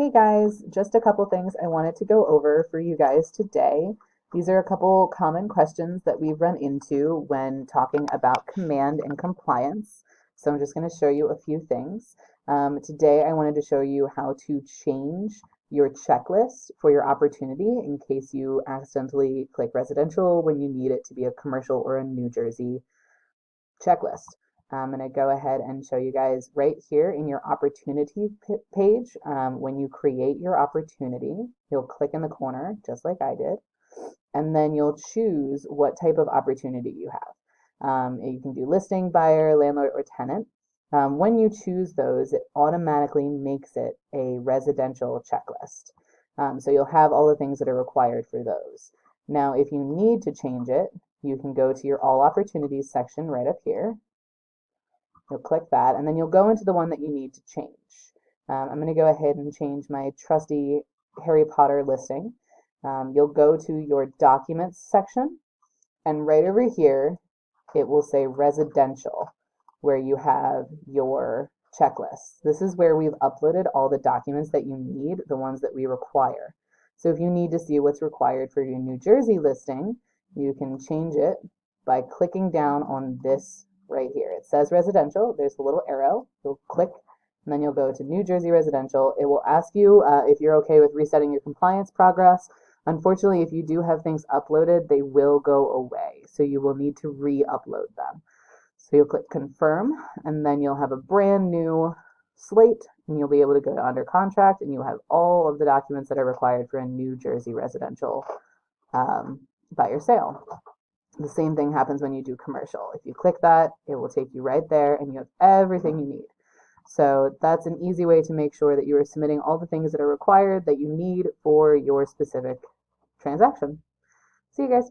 Hey guys, just a couple things I wanted to go over for you guys today. These are a couple common questions that we've run into when talking about command and compliance. So I'm just going to show you a few things. Today I wanted to show you how to change your checklist for your opportunity in case you accidentally click residential when you need it to be a commercial or a New Jersey checklist. I'm going to go ahead and show you guys right here in your opportunity page. When you create your opportunity, you'll click in the corner just like I did, and then you'll choose what type of opportunity you have. You can do listing, buyer, landlord, or tenant. When you choose those, it automatically makes it a residential checklist. So you'll have all the things that are required for those. Now, if you need to change it, you can go to your all opportunities section right up here. You'll click that, and then you'll go into the one that you need to change. I'm going to go ahead and change my trusty Harry Potter listing. You'll go to your documents section, and right over here, it will say residential, where you have your checklist. This is where we've uploaded all the documents that you need, the ones that we require. So if you need to see what's required for your New Jersey listing, you can change it by clicking down on this right here. It says residential. There's a little arrow. You'll click, and then you'll go to New Jersey residential. It will ask you if you're okay with resetting your compliance progress. Unfortunately, if you do have things uploaded, they will go away. So you will need to re-upload them. So you'll click confirm, and then you'll have a brand new slate, and you'll be able to go to under contract, and you'll have all of the documents that are required for a New Jersey residential buyer sale. The same thing happens when you do commercial. If you click that, it will take you right there, and you have everything you need. So that's an easy way to make sure that you are submitting all the things that are required that you need for your specific transaction. See you guys.